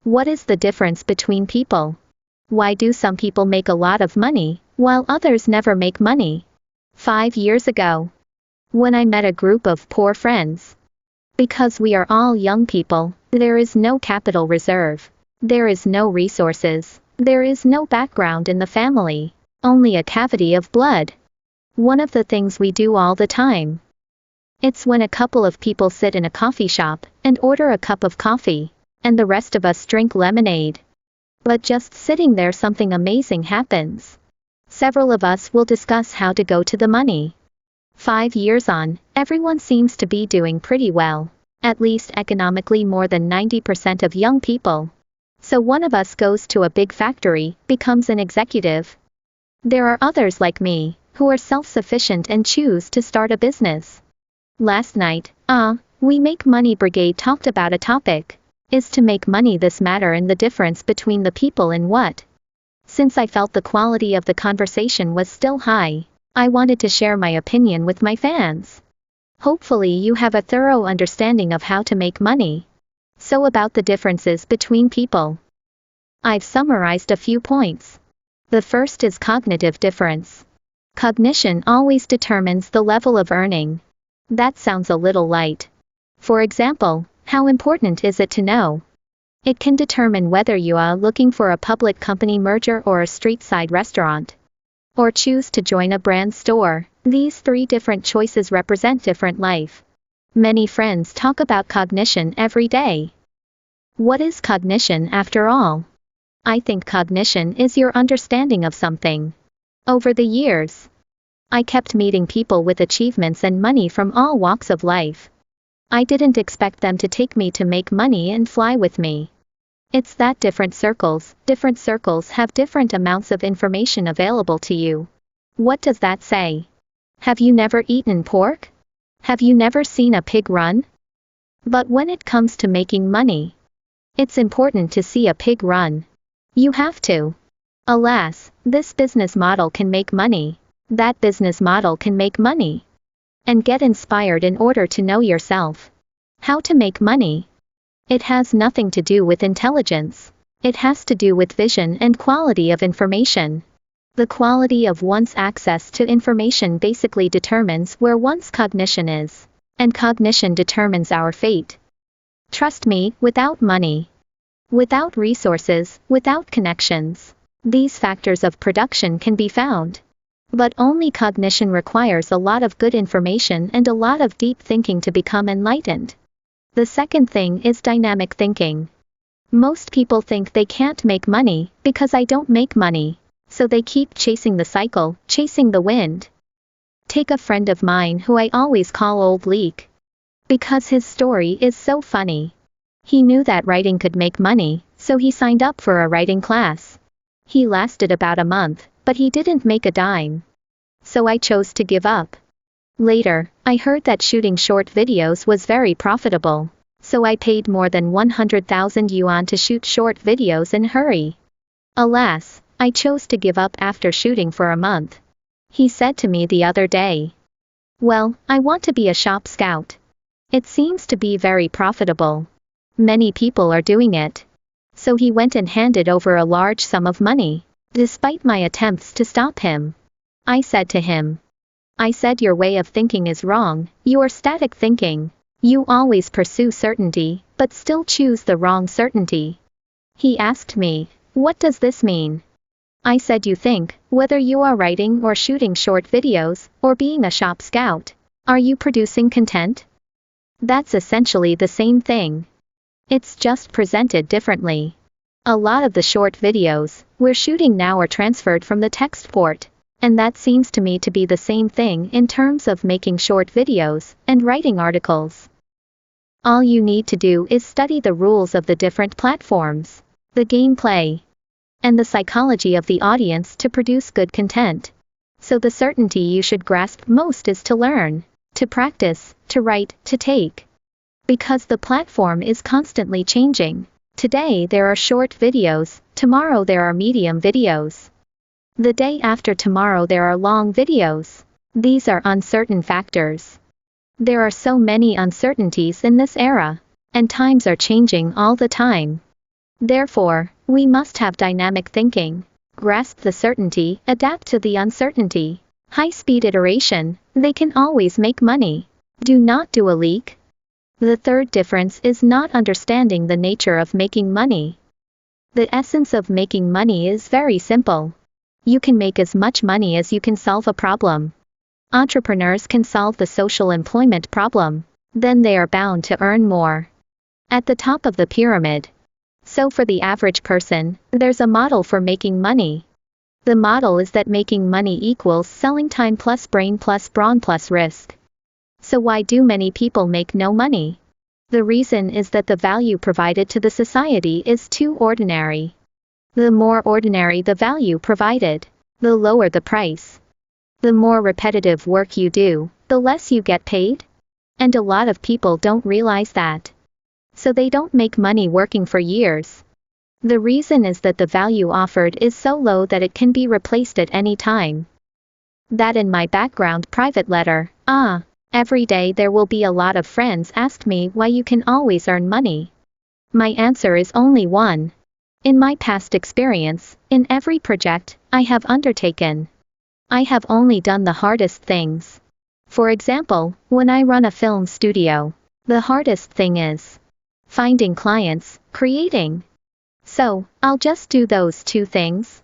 What is the difference between people? Why do some people make a lot of money, while others never make money? 5 years ago, when I met a group of poor friends. Because we are all young people, there is no capital reserve. There is no resources. There is no background in the family. Only a cavity of blood. One of the things we do all the time. It's when a couple of people sit in a coffee shop and order a cup of coffee, and the rest of us drink lemonade. But just sitting there, something amazing happens. Several of us will discuss how to go to the money. 5 years on, everyone seems to be doing pretty well, at least economically, more than 90% of young people. So one of us goes to a big factory, becomes an executive. There are others like me, who are self-sufficient and choose to start a business. Last night, We Make Money Brigade talked about a topic. Is to make money this matter, and the difference between the people and what? Since I felt the quality of the conversation was still high, I wanted to share my opinion with my fans. Hopefully you have a thorough understanding of how to make money. So about the differences between people. I've summarized a few points. The first is cognitive difference. Cognition always determines the level of earning. That sounds a little light. For example, how important is it to know? It can determine whether you are looking for a public company merger or a street-side restaurant. Or choose to join a brand store. These 3 different choices represent different life. Many friends talk about cognition every day. What is cognition after all? I think cognition is your understanding of something. Over the years, I kept meeting people with achievements and money from all walks of life. I didn't expect them to take me to make money and fly with me. It's that different circles have different amounts of information available to you. What does that say? Have you never eaten pork? Have you never seen a pig run? But when it comes to making money, it's important to see a pig run. You have to. Alas, this business model can make money. That business model can make money. And get inspired in order to know yourself. How to make money? It has nothing to do with intelligence. It has to do with vision and quality of information. The quality of one's access to information basically determines where one's cognition is. And cognition determines our fate. Trust me, without money, without resources, without connections, these factors of production can be found. But only cognition requires a lot of good information and a lot of deep thinking to become enlightened. The second thing is dynamic thinking. Most people think they can't make money because I don't make money, so they keep chasing the cycle, chasing the wind. Take a friend of mine who I always call Old Leek. Because his story is so funny. He knew that writing could make money, so he signed up for a writing class. He lasted about a month, but he didn't make a dime. So I chose to give up. Later, I heard that shooting short videos was very profitable, so I paid more than 100,000 yuan to shoot short videos in a hurry. Alas, I chose to give up after shooting for a month. He said to me the other day, "Well, I want to be a shop scout. It seems to be very profitable. Many people are doing it." So he went and handed over a large sum of money, despite my attempts to stop him. I said to him, "Your way of thinking is wrong. You are static thinking. You always pursue certainty, but still choose the wrong certainty." He asked me, "What does this mean?" I said, "You think, whether you are writing or shooting short videos, or being a shop scout, are you producing content? That's essentially the same thing. It's just presented differently. A lot of the short videos we're shooting now are transferred from the text port, and that seems to me to be the same thing in terms of making short videos and writing articles. All you need to do is study the rules of the different platforms, the gameplay, and the psychology of the audience to produce good content. So the certainty you should grasp most is to learn, to practice, to write, to take. Because the platform is constantly changing. Today there are short videos, tomorrow there are medium videos. The day after tomorrow there are long videos. These are uncertain factors. There are so many uncertainties in this era, and times are changing all the time. Therefore, we must have dynamic thinking, grasp the certainty, adapt to the uncertainty. High-speed iteration, they can always make money. Do not do a leak. The third difference is not understanding the nature of making money. The essence of making money is very simple. You can make as much money as you can solve a problem. Entrepreneurs can solve the social employment problem. Then they are bound to earn more. At the top of the pyramid. So for the average person, there's a model for making money. The model is that making money equals selling time plus brain plus brawn plus risk. So why do many people make no money? The reason is that the value provided to the society is too ordinary. The more ordinary the value provided, the lower the price. The more repetitive work you do, the less you get paid. And a lot of people don't realize that. So they don't make money working for years. The reason is that the value offered is so low that it can be replaced at any time. That in my background private letter, every day there will be a lot of friends ask me why you can always earn money. My answer is only one. In my past experience, in every project I have undertaken, I have only done the hardest things. For example, when I run a film studio, the hardest thing is finding clients, creating. So, I'll just do those two things.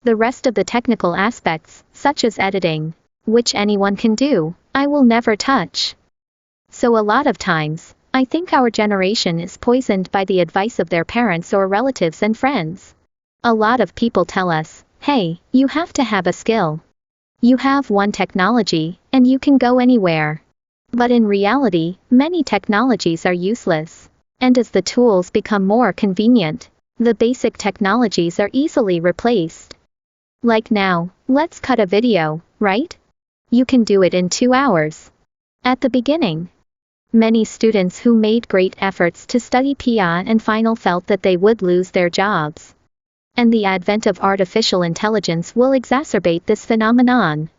The rest of the technical aspects, such as editing, which anyone can do, I will never touch. So a lot of times, I think our generation is poisoned by the advice of their parents or relatives and friends. A lot of people tell us, hey, you have to have a skill. You have one technology, and you can go anywhere. But in reality, many technologies are useless. And as the tools become more convenient, the basic technologies are easily replaced. Like now, let's cut a video, right? You can do it in 2 hours. At the beginning, many students who made great efforts to study PA and final felt that they would lose their jobs. And the advent of artificial intelligence will exacerbate this phenomenon.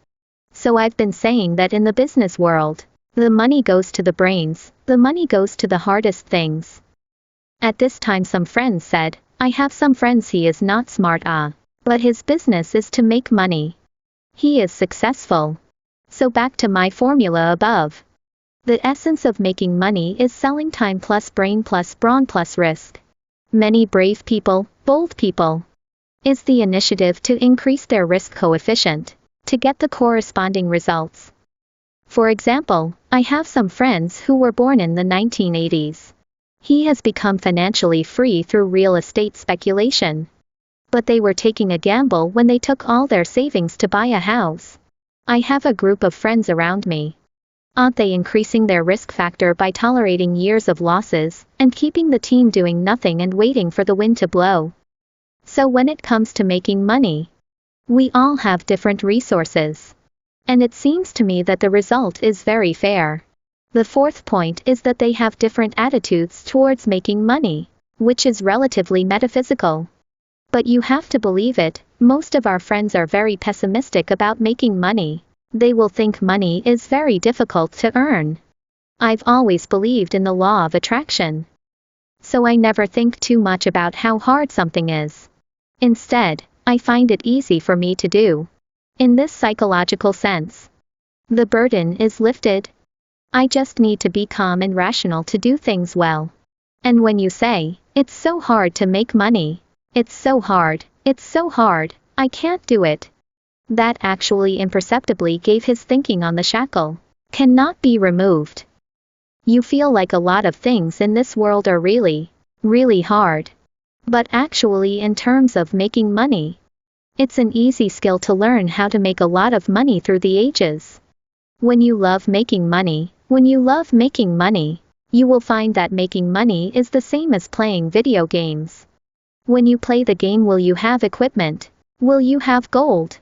So I've been saying that in the business world, the money goes to the brains, the money goes to the hardest things. At this time some friends said, I have some friends he is not smart but his business is to make money. He is successful. So back to my formula above. The essence of making money is selling time plus brain plus brawn plus risk. Many brave people, bold people, is the initiative to increase their risk coefficient, to get the corresponding results. For example, I have some friends who were born in the 1980s. He has become financially free through real estate speculation. But they were taking a gamble when they took all their savings to buy a house. I have a group of friends around me. Aren't they increasing their risk factor by tolerating years of losses, and keeping the team doing nothing and waiting for the wind to blow? So when it comes to making money, we all have different resources. And it seems to me that the result is very fair. The fourth point is that they have different attitudes towards making money, which is relatively metaphysical. But you have to believe it, most of our friends are very pessimistic about making money. They will think money is very difficult to earn. I've always believed in the law of attraction. So I never think too much about how hard something is. Instead, I find it easy for me to do. In this psychological sense, the burden is lifted. I just need to be calm and rational to do things well. And when you say, it's so hard to make money, it's so hard, I can't do it. That actually imperceptibly gave his thinking on the shackle. Cannot be removed. You feel like a lot of things in this world are really, really hard. But actually in terms of making money, it's an easy skill to learn how to make a lot of money through the ages. When you love making money, you will find that making money is the same as playing video games. When you play the game, will you have equipment? Will you have gold?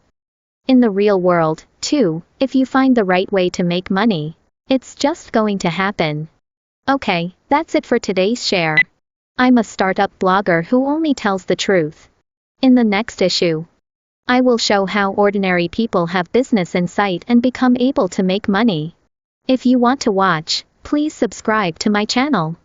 In the real world, too, if you find the right way to make money, it's just going to happen. Okay, that's it for today's share. I'm a startup blogger who only tells the truth. In the next issue, I will show how ordinary people have business insight and become able to make money. If you want to watch, please subscribe to my channel.